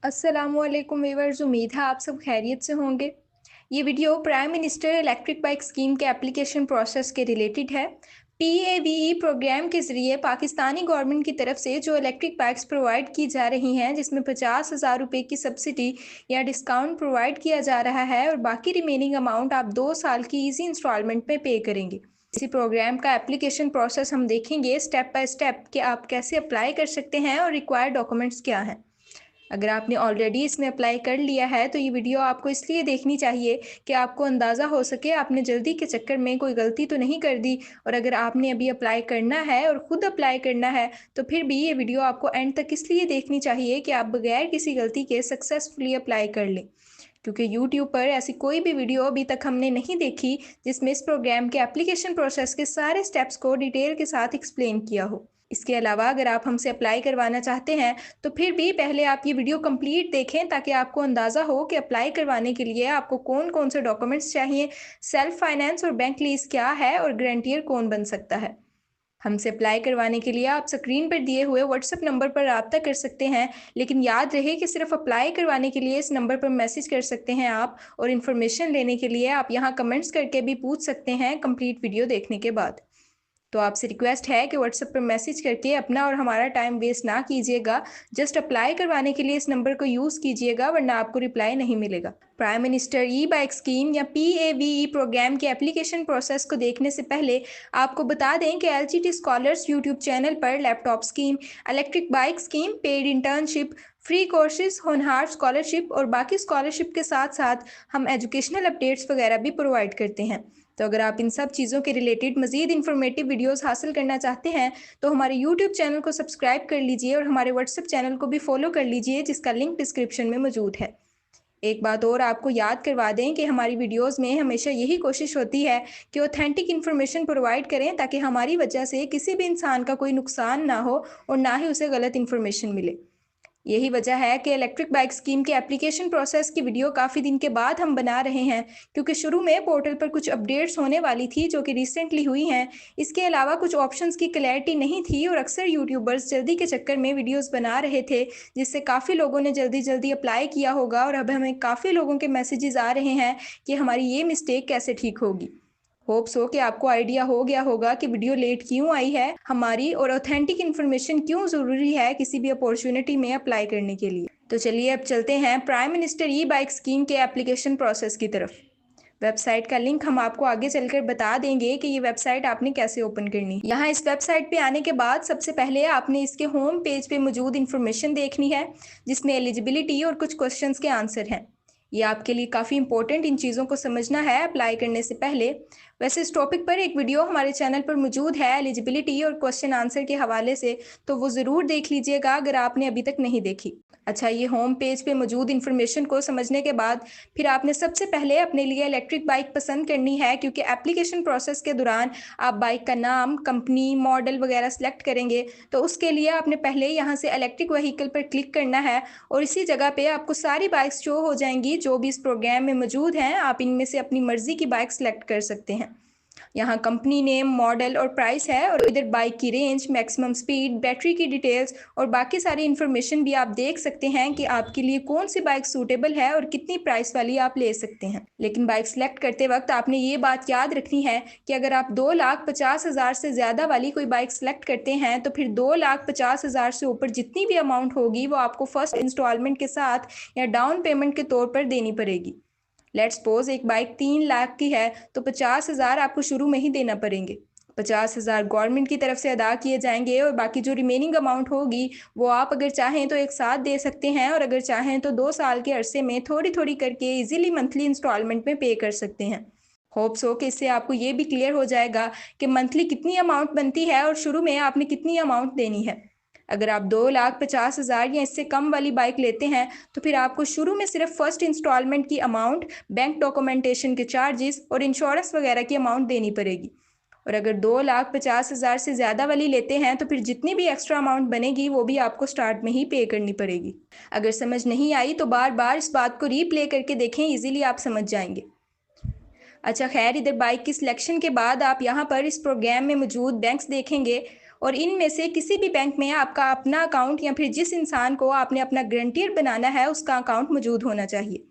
अस्सलामुअलैकुम व्यूअर्स, उम्मीद है आप सब खैरियत से होंगे। ये video prime minister electric bike scheme के एप्लीकेशन प्रोसेस के रिलेटेड है। पीएवीई प्रोग्राम के ज़रिए पाकिस्तानी गवर्नमेंट की तरफ से जो इलेक्ट्रिक बाइक्स प्रोवाइड की जा रही हैं, जिसमें 50,000 रुपये की सब्सिडी या डिस्काउंट प्रोवाइड किया जा रहा है और बाकी रिमेनिंग अमाउंट आप 2 साल की ईजी इंस्टॉलमेंट में पे करेंगे। इसी प्रोग्राम का एप्लीकेशन प्रोसेस हम देखेंगे स्टेप बाय स्टेप कि आप कैसे अप्लाई कर सकते हैं और रिक्वायर्ड डॉक्यूमेंट्स क्या हैं। अगर आपने ऑलरेडी इसमें अप्लाई कर लिया है तो ये वीडियो आपको इसलिए देखनी चाहिए कि आपको अंदाज़ा हो सके आपने जल्दी के चक्कर में कोई गलती तो नहीं कर दी। और अगर आपने अभी अप्लाई करना है और ख़ुद अप्लाई करना है तो फिर भी ये वीडियो आपको एंड तक इसलिए देखनी चाहिए कि आप बगैर किसी गलती के सक्सेसफुली अप्लाई कर लें, क्योंकि यूट्यूब पर ऐसी कोई भी वीडियो अभी तक हमने नहीं देखी जिसमें इस प्रोग्राम के एप्लीकेशन प्रोसेस के सारे स्टेप्स को डिटेल के साथ एक्सप्लेन किया हो। इसके अलावा अगर आप हमसे अप्लाई करवाना चाहते हैं तो फिर भी पहले आप ये वीडियो कंप्लीट देखें ताकि आपको अंदाज़ा हो कि अप्लाई करवाने के लिए आपको कौन कौन से डॉक्यूमेंट्स चाहिए, सेल्फ फाइनेंस और बैंक लीज क्या है और गारंटियर कौन बन सकता है। हमसे अप्लाई करवाने के लिए आप स्क्रीन पर दिए हुए व्हाट्सएप नंबर पर रब्ता कर सकते हैं, लेकिन याद रहे कि सिर्फ अप्लाई करवाने के लिए इस नंबर पर मैसेज कर सकते हैं आप, और इन्फॉर्मेशन लेने के लिए आप यहाँ कमेंट्स करके भी पूछ सकते हैं कंप्लीट वीडियो देखने के बाद। तो आपसे रिक्वेस्ट है कि व्हाट्सएप पर मैसेज करके अपना और हमारा टाइम वेस्ट ना कीजिएगा। जस्ट अप्लाई करवाने के लिए इस नंबर को यूज़ कीजिएगा, वरना आपको रिप्लाई नहीं मिलेगा। प्राइम मिनिस्टर ई बाइक स्कीम या पीएवीई प्रोग्राम के एप्लीकेशन प्रोसेस को देखने से पहले आपको बता दें कि एलजीटी स्कॉलर्स यूट्यूब चैनल पर laptop scheme, electric bike scheme, paid internship, free courses, होनहार स्कॉलरशिप और बाकी स्कॉलरशिप के साथ साथ हम एजुकेशनल अपडेट्स वगैरह भी प्रोवाइड करते हैं। तो अगर आप इन सब चीज़ों के रिलेटेड मज़ीद इन्फॉर्मेटिव वीडियोस हासिल करना चाहते हैं तो हमारे यूट्यूब चैनल को सब्सक्राइब कर लीजिए और हमारे व्हाट्सएप चैनल को भी फॉलो कर लीजिए, जिसका लिंक डिस्क्रिप्शन में मौजूद है। एक बात और आपको याद करवा दें कि हमारी वीडियोस में हमेशा यही कोशिश होती है कि ऑथेंटिक इन्फॉर्मेशन प्रोवाइड करें ताकि हमारी वजह से किसी भी इंसान का कोई नुकसान ना हो और ना ही उसे गलत इन्फॉर्मेशन मिले। यही वजह है कि इलेक्ट्रिक बाइक स्कीम के एप्लीकेशन प्रोसेस की वीडियो काफ़ी दिन के बाद हम बना रहे हैं, क्योंकि शुरू में पोर्टल पर कुछ अपडेट्स होने वाली थी जो कि रिसेंटली हुई हैं। इसके अलावा कुछ ऑप्शंस की क्लैरिटी नहीं थी और अक्सर यूट्यूबर्स जल्दी के चक्कर में वीडियोस बना रहे थे, जिससे काफ़ी लोगों ने जल्दी जल्दी अप्लाई किया होगा और अब हमें काफ़ी लोगों के मैसेजेस आ रहे हैं कि हमारी ये मिस्टेक कैसे ठीक होगी। होप्स हो कि आपको आइडिया हो गया होगा कि वीडियो लेट क्यों आई है हमारी, और ऑथेंटिक इन्फॉर्मेशन क्यों ज़रूरी है किसी भी अपॉर्चुनिटी में अप्लाई करने के लिए। तो चलिए अब चलते हैं प्राइम मिनिस्टर ई बाइक स्कीम के एप्लीकेशन प्रोसेस की तरफ। वेबसाइट का लिंक हम आपको आगे चलकर बता देंगे कि ये वेबसाइट आपने कैसे ओपन करनी है। यहाँ इस वेबसाइट पे आने के बाद सबसे पहले आपने इसके होम पेज पे मौजूद इन्फॉर्मेशन देखनी है, जिसमें एलिजिबिलिटी और कुछ क्वेश्चंस के आंसर हैं। ये आपके लिए काफ़ी इंपॉर्टेंट इन चीज़ों को समझना है अप्लाई करने से पहले। वैसे इस टॉपिक पर एक वीडियो हमारे चैनल पर मौजूद है एलिजिबिलिटी और क्वेश्चन आंसर के हवाले से, तो वो ज़रूर देख लीजिएगा अगर आपने अभी तक नहीं देखी। अच्छा, ये होम पेज पे मौजूद इन्फॉर्मेशन को समझने के बाद फिर आपने सबसे पहले अपने लिए इलेक्ट्रिक बाइक पसंद करनी है, क्योंकि एप्लीकेशन प्रोसेस के दौरान आप बाइक का नाम, कंपनी, मॉडल वगैरह सेलेक्ट करेंगे। तो उसके लिए आपने पहले यहाँ से इलेक्ट्रिक व्हीकल पर क्लिक करना है और इसी जगह पे आपको सारी बाइक्स शो हो जाएंगी जो भी इस प्रोग्राम में मौजूद हैं। आप इनमें से अपनी मर्ज़ी की बाइक सेलेक्ट कर सकते हैं। यहाँ कंपनी नेम, मॉडल और प्राइस है, और इधर बाइक की रेंज, मैक्सिमम स्पीड, बैटरी की डिटेल्स और बाकी सारी इन्फॉर्मेशन भी आप देख सकते हैं कि आपके लिए कौन सी बाइक सूटेबल है और कितनी प्राइस वाली आप ले सकते हैं। लेकिन बाइक सेलेक्ट करते वक्त आपने ये बात याद रखनी है कि अगर आप 2,50,000 से ज़्यादा वाली कोई बाइक सेलेक्ट करते हैं तो फिर 2,50,000 से ऊपर जितनी भी अमाउंट होगी वो आपको फर्स्ट इंस्टॉलमेंट के साथ या डाउन पेमेंट के तौर पर देनी पड़ेगी। लेट्स सपोज एक बाइक 3 लाख की है तो 50,000 आपको शुरू में ही देना पड़ेंगे। 50,000 गवर्नमेंट की तरफ से अदा किए जाएंगे और बाकी जो रिमेनिंग अमाउंट होगी वो आप अगर चाहें तो एक साथ दे सकते हैं, और अगर चाहें तो 2 साल के अरसे में थोड़ी थोड़ी करके इजीली मंथली इंस्टॉलमेंट में पे कर सकते हैं। होप्स हो कि इससे आपको ये भी क्लियर हो जाएगा कि मंथली कितनी अमाउंट बनती है और शुरू में आपने कितनी अमाउंट देनी है। अगर आप 2,50,000 या इससे कम वाली बाइक लेते हैं तो फिर आपको शुरू में सिर्फ फर्स्ट इंस्टॉलमेंट की अमाउंट, बैंक डॉक्यूमेंटेशन के चार्जेस और इंश्योरेंस वगैरह की अमाउंट देनी पड़ेगी। और अगर 2,50,000 से ज़्यादा वाली लेते हैं तो फिर जितनी भी एक्स्ट्रा अमाउंट बनेगी वो भी आपको स्टार्ट में ही पे करनी पड़ेगी। अगर समझ नहीं आई तो बार बार इस बात को रीप्ले करके देखें, इजीली आप समझ जाएंगे। अच्छा खैर, इधर बाइक की सिलेक्शन के बाद आप यहाँ पर इस प्रोग्राम में मौजूद बैंक्स देखेंगे और इनमें से किसी भी बैंक में आपका अपना अकाउंट या फिर जिस इंसान को आपने अपना गारंटियर बनाना है उसका अकाउंट मौजूद होना चाहिए।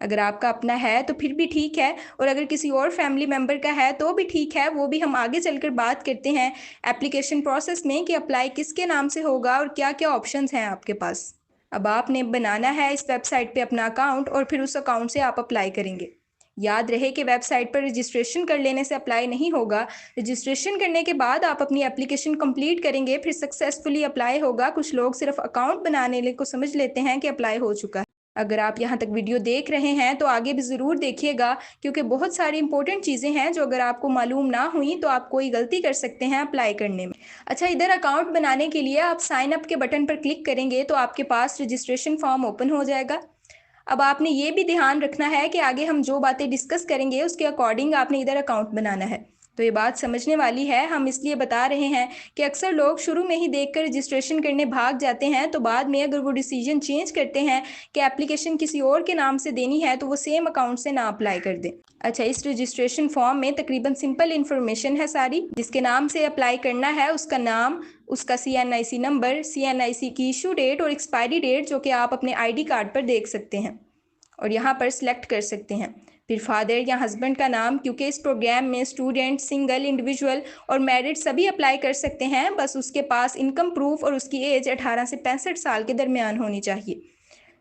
अगर आपका अपना है तो फिर भी ठीक है, और अगर किसी और फैमिली मेम्बर का है तो भी ठीक है। वो भी हम आगे चलकर बात करते हैं एप्लीकेशन प्रोसेस में कि अप्लाई किसके नाम से होगा और क्या क्या ऑप्शंस हैं आपके पास। अब आपने बनाना है इस वेबसाइट पे अपना अकाउंट और फिर उस अकाउंट से आप अप्लाई करेंगे। याद रहे कि वेबसाइट पर रजिस्ट्रेशन कर लेने से अप्लाई नहीं होगा। रजिस्ट्रेशन करने के बाद आप अपनी एप्लीकेशन कंप्लीट करेंगे, फिर सक्सेसफुली अप्लाई होगा। कुछ लोग सिर्फ अकाउंट बनाने को समझ लेते हैं कि अप्लाई हो चुका है। अगर आप यहाँ तक वीडियो देख रहे हैं तो आगे भी ज़रूर देखिएगा, क्योंकि बहुत सारी इंपॉर्टेंट चीज़ें हैं जो अगर आपको मालूम ना हुई तो आप कोई गलती कर सकते हैं अप्लाई करने में। अच्छा, इधर अकाउंट बनाने के लिए आप साइन अप के बटन पर क्लिक करेंगे तो आपके पास रजिस्ट्रेशन फॉर्म ओपन हो जाएगा। अब आपने ये भी ध्यान रखना है कि आगे हम जो बातें डिस्कस करेंगे उसके अकॉर्डिंग आपने इधर अकाउंट बनाना है। तो ये बात समझने वाली है, हम इसलिए बता रहे हैं कि अक्सर लोग शुरू में ही देखकर रजिस्ट्रेशन करने भाग जाते हैं, तो बाद में अगर वो डिसीजन चेंज करते हैं कि एप्लीकेशन किसी और के नाम से देनी है तो वो सेम अकाउंट से ना अप्लाई कर दें। अच्छा, इस रजिस्ट्रेशन फॉर्म में तकरीबन सिंपल इन्फॉर्मेशन है सारी। जिसके नाम से अप्लाई करना है उसका नाम, उसका CNIC नंबर, CNIC की इशू डेट और एक्सपायरी डेट जो कि आप अपने ID कार्ड पर देख सकते हैं और यहाँ पर सिलेक्ट कर सकते हैं। फिर फादर या हस्बैंड का नाम, क्योंकि इस प्रोग्राम में स्टूडेंट, सिंगल, इंडिविजुअल और मैरिड सभी अप्लाई कर सकते हैं। बस उसके पास इनकम प्रूफ और उसकी एज 18 से 65 साल के दरमियान होनी चाहिए।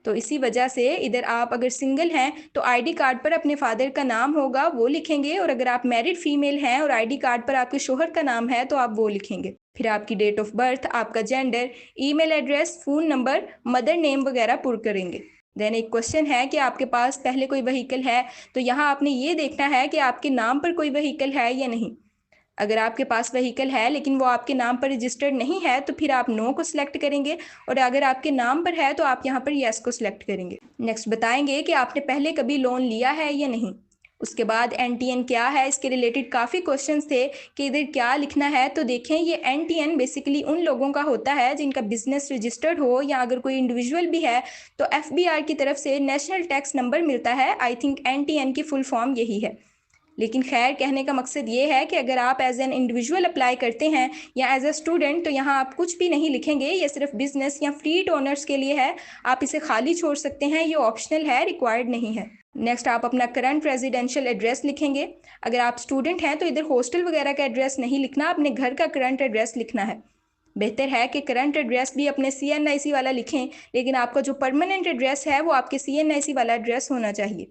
तो इसी वजह से इधर आप अगर सिंगल हैं तो ID कार्ड पर अपने फादर का नाम होगा, वो लिखेंगे, और अगर आप मैरिड फीमेल हैं और ID कार्ड पर आपके शोहर का नाम है तो आप वो लिखेंगे। फिर आपकी डेट ऑफ बर्थ, आपका gender, email address, phone number, mother name वगैरह पुर करेंगे। देन एक क्वेश्चन है कि आपके पास पहले कोई व्हीकल है, तो यहाँ आपने ये देखना है कि आपके नाम पर कोई व्हीकल है या नहीं। अगर आपके पास व्हीकल है लेकिन वो आपके नाम पर रजिस्टर्ड नहीं है तो फिर आप नो को सिलेक्ट करेंगे, और अगर आपके नाम पर है तो आप यहाँ पर येस को सिलेक्ट करेंगे। नेक्स्ट बताएंगे कि आपने पहले कभी लोन लिया है या नहीं। उसके बाद NTN क्या है, इसके रिलेटेड काफ़ी क्वेश्चंस थे कि इधर क्या लिखना है। तो देखें, ये NTN बेसिकली उन लोगों का होता है जिनका बिजनेस रजिस्टर्ड हो, या अगर कोई इंडिविजुअल भी है तो FBR की तरफ से नेशनल टैक्स नंबर मिलता है। आई थिंक NTN की फुल फॉर्म यही है। लेकिन खैर, कहने का मकसद ये है कि अगर आप एज एन इंडिविजुअल अप्लाई करते हैं या एज अ स्टूडेंट तो यहाँ आप कुछ भी नहीं लिखेंगे। ये सिर्फ बिजनेस या फ्लीट ओनर्स के लिए है, आप इसे खाली छोड़ सकते हैं, ये ऑप्शनल है, रिक्वायर्ड नहीं है। नेक्स्ट आप अपना करंट रेजिडेंशियल एड्रेस लिखेंगे। अगर आप स्टूडेंट हैं तो इधर हॉस्टल वगैरह का एड्रेस नहीं लिखना, अपने घर का करंट एड्रेस लिखना है। बेहतर है कि करंट एड्रेस भी अपने CNIC वाला लिखें, लेकिन आपका जो परमानेंट एड्रेस है वो आपके CNIC वाला एड्रेस होना चाहिए।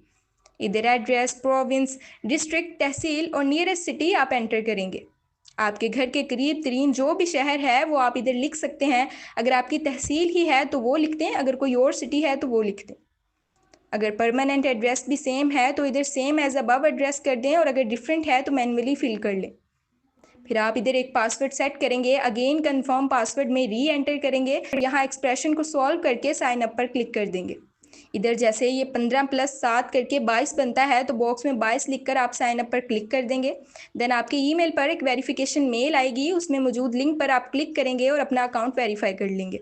इधर एड्रेस, प्रोविंस, डिस्ट्रिक्ट, तहसील और नियरेस्ट सिटी आप एंटर करेंगे। आपके घर के करीब तरीन जो भी शहर है वो आप इधर लिख सकते हैं। अगर आपकी तहसील ही है तो वो लिख दें, अगर कोई और सिटी है तो वो लिख दें। अगर परमानेंट एड्रेस भी सेम है तो इधर सेम एज अबव एड्रेस कर दें, और अगर डिफरेंट है तो मैन्युअली फिल कर लें। फिर आप इधर एक पासवर्ड सेट करेंगे, अगेन कंफर्म पासवर्ड में री एंटर करेंगे, यहाँ एक्सप्रेशन को सॉल्व करके साइन अप पर क्लिक कर देंगे। इधर जैसे ये 15 + 7 करके 22 बनता है तो बॉक्स में 22 लिखकर आप साइन अप पर क्लिक कर देंगे। देन आपके ईमेल पर एक वेरिफिकेशन मेल आएगी, उसमें मौजूद लिंक पर आप क्लिक करेंगे और अपना अकाउंट वेरीफाई कर लेंगे।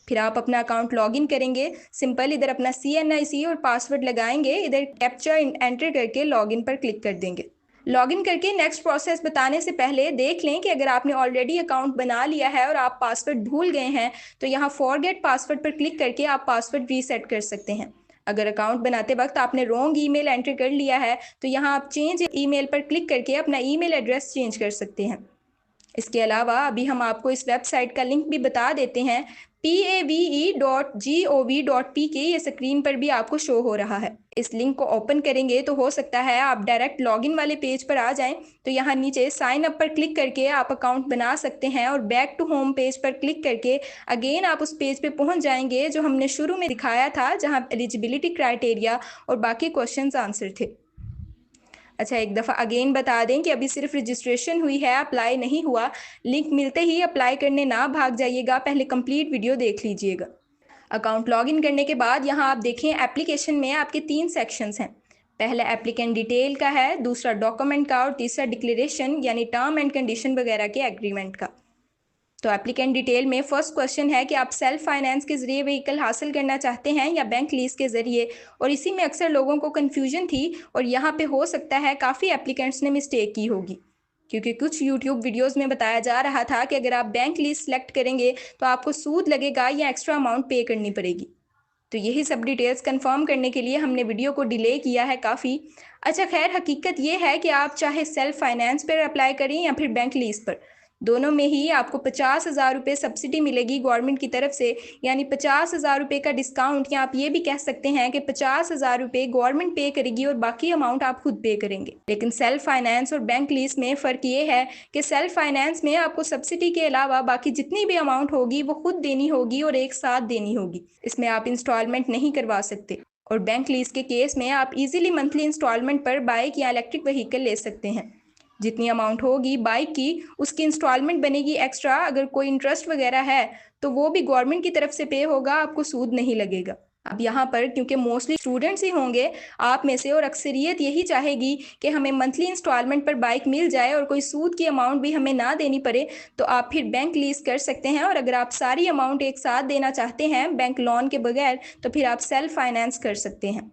फिर आप अपना अकाउंट लॉगिन करेंगे। सिंपल इधर अपना CNIC और पासवर्ड लगाएंगे, इधर कैप्चा एंटर करके लॉगिन पर क्लिक कर देंगे। लॉगिन करके नेक्स्ट प्रोसेस बताने से पहले देख लें कि अगर आपने ऑलरेडी अकाउंट बना लिया है और आप पासवर्ड भूल गए हैं तो यहाँ फॉरगेट पासवर्ड पर क्लिक करके आप पासवर्ड रीसेट कर सकते हैं। अगर अकाउंट बनाते वक्त आपने रॉन्ग ईमेल एंटर कर लिया है तो यहाँ आप चेंज ईमेल पर क्लिक करके अपना ईमेल एड्रेस चेंज कर सकते हैं। इसके अलावा अभी हम आपको इस वेबसाइट का लिंक भी बता देते हैं, pave.gov.pk, ये स्क्रीन पर भी आपको शो हो रहा है। इस लिंक को ओपन करेंगे तो हो सकता है आप डायरेक्ट लॉगिन वाले पेज पर आ जाएं, तो यहाँ नीचे साइन अप पर क्लिक करके आप अकाउंट बना सकते हैं और बैक टू होम पेज पर क्लिक करके अगेन आप उस पेज पे पहुंच जाएंगे जो हमने शुरू में दिखाया था, जहाँ एलिजिबिलिटी क्राइटेरिया और बाकी क्वेश्चंस आंसर थे। अच्छा, एक दफ़ा अगेन बता दें कि अभी सिर्फ रजिस्ट्रेशन हुई है, अप्लाई नहीं हुआ। लिंक मिलते ही अप्लाई करने ना भाग जाइएगा, पहले कंप्लीट वीडियो देख लीजिएगा। अकाउंट लॉगिन करने के बाद यहाँ आप देखें एप्लीकेशन में आपके 3 सेक्शंस हैं। पहला एप्लीकेंट डिटेल का है, दूसरा डॉक्यूमेंट का और तीसरा डिक्लेरेशन यानी टर्म एंड कंडीशन वगैरह के एग्रीमेंट का। तो एप्लीकेंट डिटेल में फर्स्ट क्वेश्चन है कि आप सेल्फ फाइनेंस के ज़रिए व्हीकल हासिल करना चाहते हैं या बैंक लीज के ज़रिए, और इसी में अक्सर लोगों को कन्फ्यूजन थी और यहाँ पे हो सकता है काफ़ी एप्लीकेंट्स ने मिस्टेक की होगी। क्योंकि कुछ यूट्यूब वीडियोस में बताया जा रहा था कि अगर आप बैंक लीज सेलेक्ट करेंगे तो आपको सूद लगेगा या एक्स्ट्रा अमाउंट पे करनी पड़ेगी। तो यही सब डिटेल्स कंफर्म करने के लिए हमने वीडियो को डिले किया है काफ़ी। अच्छा खैर, हकीकत ये है कि आप चाहे सेल्फ फाइनेंस पर अप्लाई करें या फिर बैंक लीज पर, दोनों में ही आपको 50,000 रुपये सब्सिडी मिलेगी गवर्नमेंट की तरफ से, यानी 50,000 रुपये का डिस्काउंट, या आप ये भी कह सकते हैं कि 50,000 रुपये गवर्नमेंट पे करेगी और बाकी अमाउंट आप खुद पे करेंगे। लेकिन सेल्फ फाइनेंस और बैंक लीज में फ़र्क ये है कि सेल्फ फाइनेंस में आपको सब्सिडी के अलावा बाकी जितनी भी अमाउंट होगी वो खुद देनी होगी और एक साथ देनी होगी। इसमें आप इंस्टॉलमेंट नहीं करवा सकते। और बैंक लीज के केस में आप इजीली मंथली इंस्टॉलमेंट पर बाइक या इलेक्ट्रिक व्हीकल ले सकते हैं। जितनी अमाउंट होगी बाइक की, उसकी इंस्टॉलमेंट बनेगी एक्स्ट्रा। अगर कोई इंटरेस्ट वगैरह है तो वो भी गवर्नमेंट की तरफ से पे होगा, आपको सूद नहीं लगेगा। अब यहाँ पर क्योंकि मोस्टली स्टूडेंट्स ही होंगे आप में से, और अक्सरियत यही चाहेगी कि हमें मंथली इंस्टॉलमेंट पर बाइक मिल जाए और कोई सूद की अमाउंट भी हमें ना देनी पड़े, तो आप फिर बैंक लीज कर सकते हैं। और अगर आप सारी अमाउंट एक साथ देना चाहते हैं बैंक लोन के बगैर, तो फिर आप सेल्फ फाइनेंस कर सकते हैं।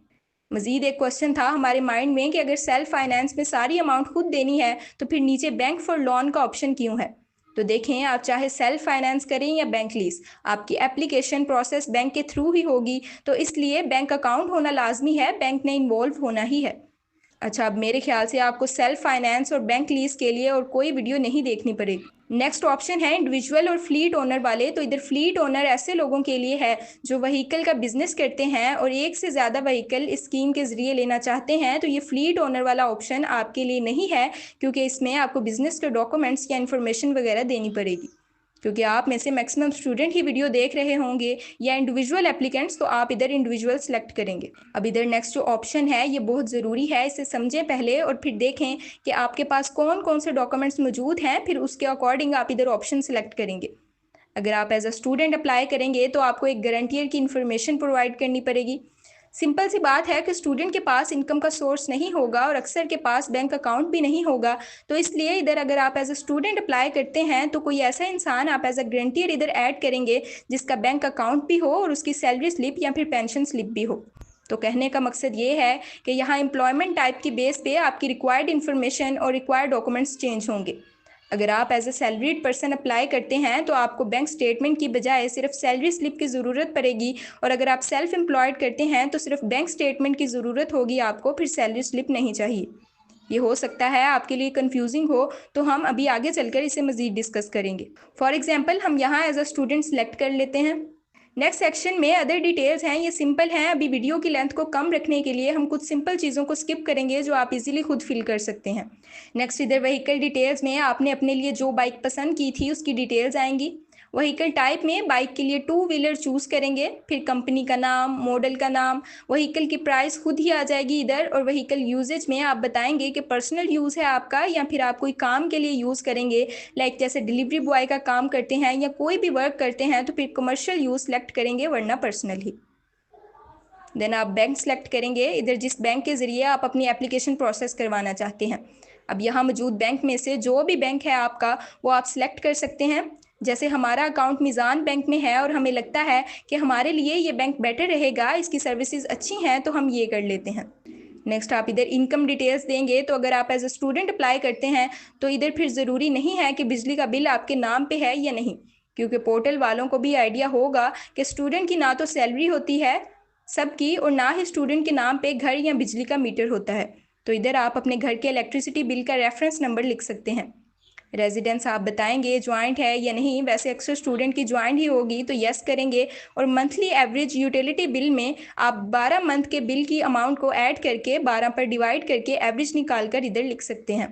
मजीद एक क्वेश्चन था हमारे माइंड में कि अगर सेल्फ फाइनेंस में सारी अमाउंट खुद देनी है तो फिर नीचे बैंक फॉर लोन का ऑप्शन क्यों है। तो देखें, आप चाहे सेल्फ फाइनेंस करें या बैंक लीज, आपकी एप्लीकेशन प्रोसेस बैंक के थ्रू ही होगी, तो इसलिए बैंक अकाउंट होना लाजमी है, बैंक ने इन्वॉल्व होना ही है। अच्छा, अब मेरे ख्याल से आपको सेल्फ फाइनेंस और बैंक लीज के लिए और कोई वीडियो नहीं देखनी पड़ेगी। नेक्स्ट ऑप्शन है इंडिविजुअल और फ्लीट ओनर वाले। तो इधर फ्लीट ओनर ऐसे लोगों के लिए है जो व्हीकल का बिजनेस करते हैं और एक से ज़्यादा व्हीकल इस स्कीम के ज़रिए लेना चाहते हैं। तो ये फ्लीट ओनर वाला ऑप्शन आपके लिए नहीं है, क्योंकि इसमें आपको बिजनेस के डॉक्यूमेंट्स या इन्फॉर्मेशन वगैरह देनी पड़ेगी। क्योंकि आप में से मैक्सिमम स्टूडेंट ही वीडियो देख रहे होंगे या इंडिविजुअल एप्लीकेंट्स, तो आप इधर इंडिविजुअल सेलेक्ट करेंगे। अब इधर नेक्स्ट जो ऑप्शन है ये बहुत ज़रूरी है, इसे समझें पहले और फिर देखें कि आपके पास कौन कौन से डॉक्यूमेंट्स मौजूद हैं, फिर उसके अकॉर्डिंग आप इधर ऑप्शन सेलेक्ट करेंगे। अगर आप एज अ स्टूडेंट अप्लाई करेंगे तो आपको एक गारंटियर की इन्फॉर्मेशन प्रोवाइड करनी पड़ेगी। सिंपल सी बात है कि स्टूडेंट के पास इनकम का सोर्स नहीं होगा और अक्सर के पास बैंक अकाउंट भी नहीं होगा, तो इसलिए इधर अगर आप एज अ स्टूडेंट अप्लाई करते हैं तो कोई ऐसा इंसान आप एज अ गारंटियर इधर ऐड करेंगे जिसका बैंक अकाउंट भी हो और उसकी सैलरी स्लिप या फिर पेंशन स्लिप भी हो। तो कहने का मकसद ये है कि यहाँ एम्प्लॉयमेंट टाइप की बेस पे आपकी रिक्वायर्ड इन्फॉर्मेशन और रिक्वायर्ड डॉक्यूमेंट्स चेंज होंगे। अगर आप as a salaried person apply करते हैं तो आपको बैंक स्टेटमेंट की बजाय सिर्फ सैलरी स्लिप की ज़रूरत पड़ेगी, और अगर आप सेल्फ एम्प्लॉयड करते हैं तो सिर्फ बैंक स्टेटमेंट की ज़रूरत होगी आपको, फिर सैलरी स्लिप नहीं चाहिए। ये हो सकता है आपके लिए कंफ्यूजिंग हो, तो हम अभी आगे चलकर इसे मज़ीद डिस्कस करेंगे। फॉर एग्जाम्पल हम यहाँ एज अ स्टूडेंट सेलेक्ट कर लेते हैं। नेक्स्ट सेक्शन में अदर डिटेल्स हैं, ये सिंपल हैं। अभी वीडियो की लेंथ को कम रखने के लिए हम कुछ सिंपल चीज़ों को स्किप करेंगे जो आप इजीली खुद फिल कर सकते हैं। नेक्स्ट इधर व्हीकल डिटेल्स में आपने अपने लिए जो बाइक पसंद की थी उसकी डिटेल्स आएंगी। व्हीकल टाइप में बाइक के लिए टू व्हीलर चूज़ करेंगे, फिर कंपनी का नाम, मॉडल का नाम, व्हीकल की प्राइस खुद ही आ जाएगी इधर। और व्हीकल यूजेज में आप बताएंगे कि पर्सनल यूज़ है आपका या फिर आप कोई काम के लिए यूज़ करेंगे, लाइक जैसे डिलीवरी बॉय का काम करते हैं या कोई भी वर्क करते हैं तो फिर कमर्शियल यूज़ सेलेक्ट करेंगे, वरना पर्सनल ही। देन आप बैंक सेलेक्ट करेंगे इधर जिस बैंक के ज़रिए आप अपनी एप्लीकेशन प्रोसेस करवाना चाहते हैं। अब यहाँ मौजूद बैंक में से जो भी बैंक है आपका वो आप सिलेक्ट कर सकते हैं। जैसे हमारा अकाउंट मीज़ान बैंक में है और हमें लगता है कि हमारे लिए ये बैंक बेटर रहेगा, इसकी सर्विसेज अच्छी हैं, तो हम ये कर लेते हैं। नेक्स्ट आप इधर इनकम डिटेल्स देंगे। तो अगर आप एज अ स्टूडेंट अप्लाई करते हैं तो इधर फिर ज़रूरी नहीं है कि बिजली का बिल आपके नाम पे है या नहीं, क्योंकि पोर्टल वालों को भी आइडिया होगा कि स्टूडेंट की ना तो सैलरी होती है सबकी और ना ही स्टूडेंट के नाम पे घर या बिजली का मीटर होता है। तो इधर आप अपने घर के इलेक्ट्रिसिटी बिल का रेफरेंस नंबर लिख सकते हैं। रेजिडेंस आप बताएंगे ज्वाइंट है या नहीं, वैसे अक्सर स्टूडेंट की ज्वाइंट ही होगी तो यस करेंगे। और मंथली एवरेज यूटिलिटी बिल में आप 12 मंथ के बिल की अमाउंट को ऐड करके 12 पर डिवाइड करके एवरेज निकाल कर इधर लिख सकते हैं।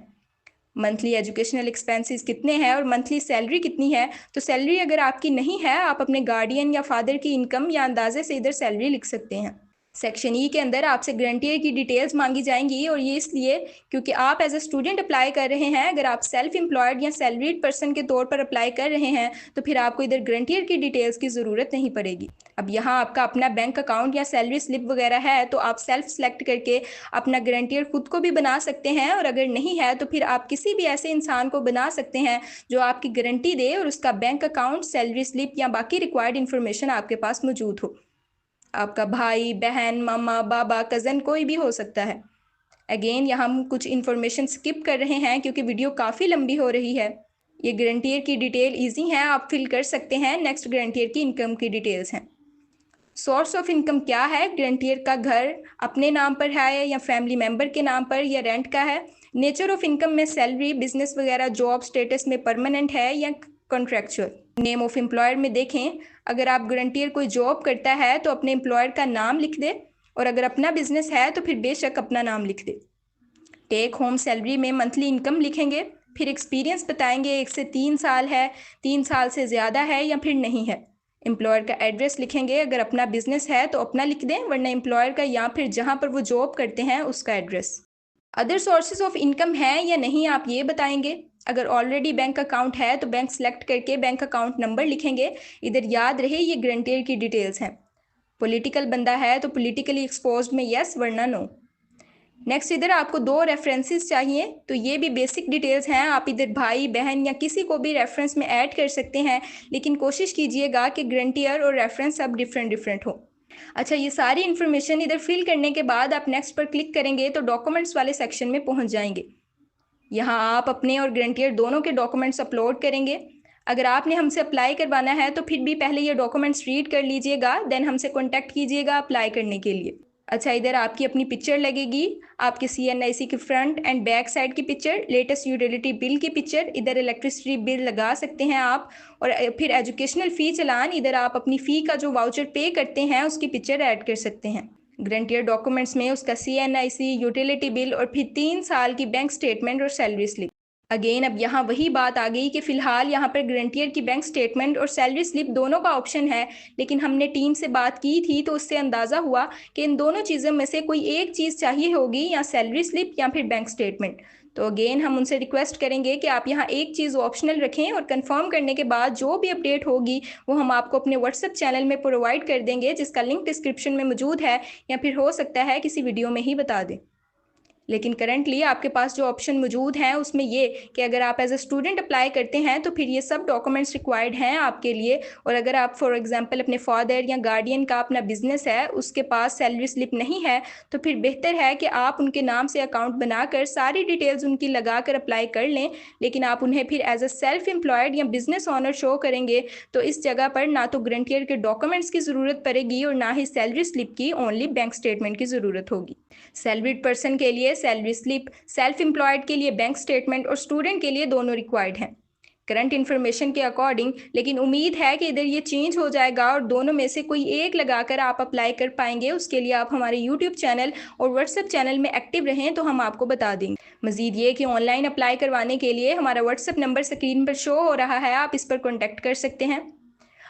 मंथली एजुकेशनल एक्सपेंसेस कितने हैं और मंथली सैलरी कितनी है। तो सैलरी अगर आपकी नहीं है, आप अपने गार्डियन या फादर की इनकम या अंदाजे से इधर सैलरी लिख सकते हैं। सेक्शन ई के अंदर आपसे गारंटियर की डिटेल्स मांगी जाएंगी, और ये इसलिए क्योंकि आप एज अ स्टूडेंट अप्लाई कर रहे हैं। अगर आप सेल्फ एम्प्लॉयड या सैलरीड पर्सन के तौर पर अप्लाई कर रहे हैं तो फिर आपको इधर गारंटियर की डिटेल्स की ज़रूरत नहीं पड़ेगी। अब यहाँ आपका अपना बैंक अकाउंट या सैलरी स्लिप वगैरह है तो आप सेल्फ सेलेक्ट करके अपना गारंटियर खुद को भी बना सकते हैं, और अगर नहीं है तो फिर आप किसी भी ऐसे इंसान को बना सकते हैं जो आपकी गारंटी दे और उसका बैंक अकाउंट, सैलरी स्लिप या बाकी रिक्वायर्ड इन्फॉर्मेशन आपके पास मौजूद हो। आपका भाई, बहन, मामा, बाबा, कज़न कोई भी हो सकता है। अगेन यहाँ हम कुछ इन्फॉर्मेशन स्किप कर रहे हैं क्योंकि वीडियो काफ़ी लंबी हो रही है। ये गारंटियर की डिटेल इजी है, आप फिल कर सकते हैं। नेक्स्ट गारंटियर की इनकम की डिटेल्स हैं। सोर्स ऑफ इनकम क्या है? गारंटियर का घर अपने नाम पर है या फैमिली मेंबर के नाम पर या रेंट का है। नेचर ऑफ इनकम में सैलरी, बिजनेस वगैरह, जॉब स्टेटस में परमानेंट है या कॉन्ट्रेक्चुअल। नेम ऑफ एम्प्लॉयर में देखें, अगर आप गारंटियर कोई जॉब करता है तो अपने एम्प्लॉयर का नाम लिख दे, और अगर अपना बिजनेस है तो फिर बेशक अपना नाम लिख दे। टेक होम सैलरी में मंथली इनकम लिखेंगे। फिर एक्सपीरियंस बताएंगे, 1 से 3 साल है, 3 साल से ज़्यादा है या फिर नहीं है। एम्प्लॉयर का एड्रेस लिखेंगे, अगर अपना बिजनेस है तो अपना लिख दें, वरना एम्प्लॉयर का या फिर जहाँ पर वो जॉब करते हैं उसका address. Other sources of income है या नहीं आप ये बताएंगे। अगर ऑलरेडी बैंक अकाउंट है तो बैंक सेलेक्ट करके बैंक अकाउंट नंबर लिखेंगे। इधर याद रहे ये गारंटियर की डिटेल्स हैं। पॉलिटिकल बंदा है तो पॉलिटिकली एक्सपोज्ड में यस, वरना नो। नेक्स्ट इधर आपको 2 रेफरेंसेस चाहिए, तो ये भी बेसिक डिटेल्स हैं। आप इधर भाई बहन या किसी को भी रेफरेंस में ऐड कर सकते हैं, लेकिन कोशिश कीजिएगा कि गारंटियर और रेफरेंस सब डिफरेंट हो। अच्छा, ये सारी इन्फॉर्मेशन इधर फिल करने के बाद आप नेक्स्ट पर क्लिक करेंगे तो डॉक्यूमेंट्स वाले सेक्शन में पहुंच जाएंगे। यहाँ आप अपने और गारंटियर दोनों के डॉक्यूमेंट्स अपलोड करेंगे। अगर आपने हमसे अप्लाई करवाना है तो फिर भी पहले ये डॉक्यूमेंट्स रीड कर लीजिएगा, देन हमसे कॉन्टैक्ट कीजिएगा अप्लाई करने के लिए। अच्छा, इधर आपकी अपनी पिक्चर लगेगी, आपके CNIC की फ्रंट एंड बैक साइड की पिक्चर, लेटेस्ट यूटिलिटी बिल की पिक्चर, इधर इलेक्ट्रिसिटी बिल लगा सकते हैं आप, और फिर एजुकेशनल फ़ी चालान, इधर आप अपनी फ़ी का जो वाउचर पे करते हैं उसकी पिक्चर ऐड कर सकते हैं। गारंटियर डॉक्यूमेंट्स में उसका CNIC, यूटिलिटी बिल और फिर 3 साल की बैंक स्टेटमेंट और सैलरी स्लिप। अगेन अब यहाँ वही बात आ गई कि फ़िलहाल यहाँ पर गारंटियर की बैंक स्टेटमेंट और सैलरी स्लिप दोनों का ऑप्शन है, लेकिन हमने टीम से बात की थी तो उससे अंदाज़ा हुआ कि इन दोनों चीज़ों में से कोई एक चीज़ चाहिए होगी, या सैलरी स्लिप या फिर बैंक स्टेटमेंट। तो अगेन हम उनसे रिक्वेस्ट करेंगे कि आप यहाँ एक चीज़ ऑप्शनल रखें, और कंफर्म करने के बाद जो भी अपडेट होगी वो हम आपको अपने व्हाट्सएप चैनल में प्रोवाइड कर देंगे, जिसका लिंक डिस्क्रिप्शन में मौजूद है, या फिर हो सकता है किसी वीडियो में ही बता दें। लेकिन करंटली आपके पास जो ऑप्शन मौजूद हैं उसमें ये कि अगर आप एज ए स्टूडेंट अप्लाई करते हैं तो फिर ये सब डॉक्यूमेंट्स रिक्वायर्ड हैं आपके लिए। और अगर आप फॉर एग्जांपल अपने फादर या गार्डियन का अपना बिजनेस है, उसके पास सैलरी स्लिप नहीं है, तो फिर बेहतर है कि आप उनके नाम से अकाउंट बनाकर सारी डिटेल्स उनकी लगा कर अप्लाई कर लें। लेकिन आप उन्हें फिर एज ए सेल्फ एम्प्लॉयड या बिजनेस ऑनर शो करेंगे तो इस जगह पर ना तो गारंटियर के डॉक्यूमेंट्स की ज़रूरत पड़ेगी और ना ही सैलरी स्लिप की, ओनली बैंक स्टेटमेंट की ज़रूरत होगी। सैलरीड पर्सन के लिए सैलरी स्लिप, सेल्फ एम्प्लॉयड के लिए बैंक स्टेटमेंट और स्टूडेंट के लिए दोनों रिक्वायर्ड हैं करंट इन्फॉर्मेशन के अकॉर्डिंग। लेकिन उम्मीद है कि इधर ये चेंज हो जाएगा और दोनों में से कोई एक लगाकर आप अप्लाई कर पाएंगे। उसके लिए आप हमारे यूट्यूब चैनल और व्हाट्सएप चैनल में एक्टिव रहें तो हम आपको बता देंगे। मजीद ये कि ऑनलाइन अप्लाई करवाने के लिए हमारा व्हाट्सएप नंबर स्क्रीन पर शो हो रहा है, आप इस पर कॉन्टैक्ट कर सकते हैं।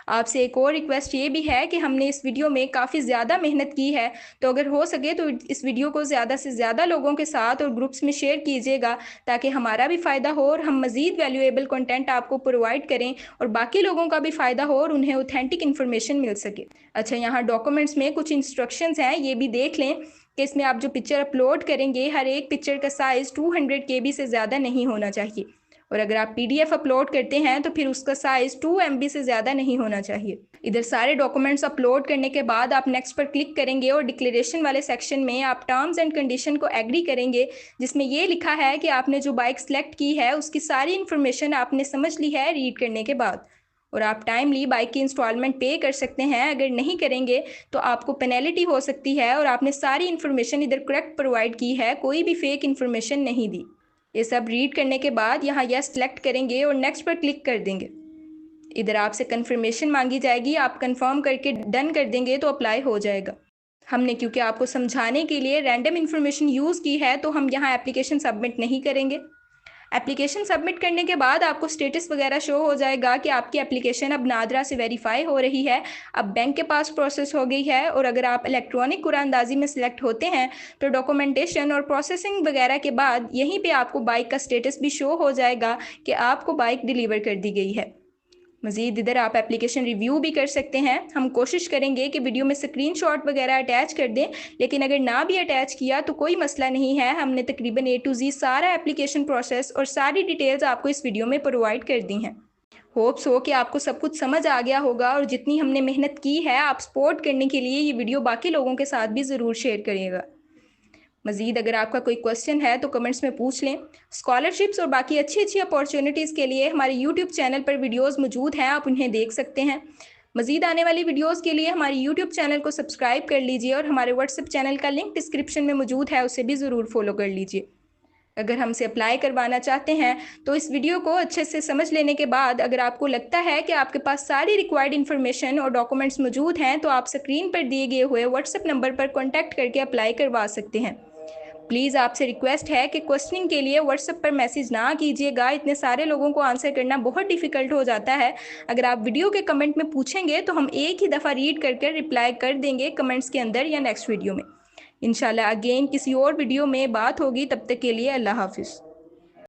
आपसे एक और रिक्वेस्ट ये भी है कि हमने इस वीडियो में काफ़ी ज़्यादा मेहनत की है, तो अगर हो सके तो इस वीडियो को ज़्यादा से ज़्यादा लोगों के साथ और ग्रुप्स में शेयर कीजिएगा, ताकि हमारा भी फ़ायदा हो और हम मज़ीद वैल्यूएबल कंटेंट आपको प्रोवाइड करें और बाकी लोगों का भी फ़ायदा हो और उन्हें ऑथेंटिक इन्फॉर्मेशन मिल सके। अच्छा, यहाँ डॉक्यूमेंट्स में कुछ इंस्ट्रक्शंस हैं, ये भी देख लें कि इसमें आप जो पिक्चर अपलोड करेंगे, हर एक पिक्चर का साइज़ 200 KB से ज़्यादा नहीं होना चाहिए, और अगर आप PDF अपलोड करते हैं तो फिर उसका साइज़ 2 MB से ज़्यादा नहीं होना चाहिए। इधर सारे डॉक्यूमेंट्स अपलोड करने के बाद आप नेक्स्ट पर क्लिक करेंगे और डिक्लेरेशन वाले सेक्शन में आप टर्म्स एंड कंडीशन को एग्री करेंगे, जिसमें ये लिखा है कि आपने जो बाइक सेलेक्ट की है उसकी सारी इन्फॉर्मेशन आपने समझ ली है रीड करने के बाद, और आप टाइमली बाइक की इंस्टॉलमेंट पे कर सकते हैं। अगर नहीं करेंगे तो आपको पेनल्टी हो सकती है, और आपने सारी इन्फॉर्मेशन इधर करेक्ट प्रोवाइड की है, कोई भी फेक इन्फॉर्मेशन नहीं दी। ये सब रीड करने के बाद यहाँ यस सेलेक्ट करेंगे और नेक्स्ट पर क्लिक कर देंगे। इधर आपसे कंफर्मेशन मांगी जाएगी, आप कंफर्म करके डन कर देंगे तो अप्लाई हो जाएगा। हमने क्योंकि आपको समझाने के लिए रैंडम इन्फॉर्मेशन यूज़ की है तो हम यहाँ एप्लीकेशन सबमिट नहीं करेंगे। एप्लीकेशन सबमिट करने के बाद आपको स्टेटस वगैरह शो हो जाएगा कि आपकी एप्लीकेशन अब नादरा से वेरीफाई हो रही है, अब बैंक के पास प्रोसेस हो गई है। और अगर आप इलेक्ट्रॉनिक कुरानंदाजी में सिलेक्ट होते हैं तो डॉक्यूमेंटेशन और प्रोसेसिंग वगैरह के बाद यहीं पे आपको बाइक का स्टेटस भी शो हो जाएगा कि आपको बाइक डिलीवर कर दी गई है। मज़ीद इधर आप एप्लीकेशन रिव्यू भी कर सकते हैं। हम कोशिश करेंगे कि वीडियो में स्क्रीनशॉट वगैरह अटैच कर दें, लेकिन अगर ना भी अटैच किया तो कोई मसला नहीं है। हमने तकरीबन A to Z सारा एप्लीकेशन प्रोसेस और सारी डिटेल्स आपको इस वीडियो में प्रोवाइड कर दी हैं। होप्स हो कि आपको सब कुछ समझ आ गया होगा, और जितनी हमने मेहनत की है आप सपोर्ट करने के लिए ये वीडियो बाकी लोगों के साथ भी ज़रूर शेयर करिएगा। मज़ीद अगर आपका कोई क्वेश्चन है तो कमेंट्स में पूछ लें। स्कॉलरशिप्स और बाकी अच्छी अच्छी अपॉर्चुनिटीज़ के लिए हमारे यूट्यूब चैनल पर वीडियोज़ मौजूद हैं, आप उन्हें देख सकते हैं। मज़ीद आने वाली वीडियोज़ के लिए हमारे यूट्यूब चैनल को सब्सक्राइब कर लीजिए और हमारे व्हाट्सएप चैनल का लिंक डिस्क्रिप्शन में मौजूद है, उसे भी ज़रूर फॉलो कर लीजिए। अगर हमसे अप्लाई करवाना चाहते हैं तो इस वीडियो को अच्छे से समझ लेने के बाद अगर आपको लगता है कि आपके पास सारी रिक्वायर्ड इन्फॉर्मेशन और डॉक्यूमेंट्स मौजूद हैं तो आप स्क्रीन पर दिए गए हुए व्हाट्सएप नंबर पर कॉन्टैक्ट करके अप्लाई करवा सकते हैं। प्लीज़ आपसे रिक्वेस्ट है कि क्वेश्चनिंग के लिए व्हाट्सएप पर मैसेज ना कीजिएगा, इतने सारे लोगों को आंसर करना बहुत डिफ़िकल्ट हो जाता है। अगर आप वीडियो के कमेंट में पूछेंगे तो हम एक ही दफ़ा रीड करके रिप्लाई कर देंगे कमेंट्स के अंदर या नेक्स्ट वीडियो में। इंशाल्लाह अगेन किसी और वीडियो में बात होगी, तब तक के लिए अल्लाह हाफिज़।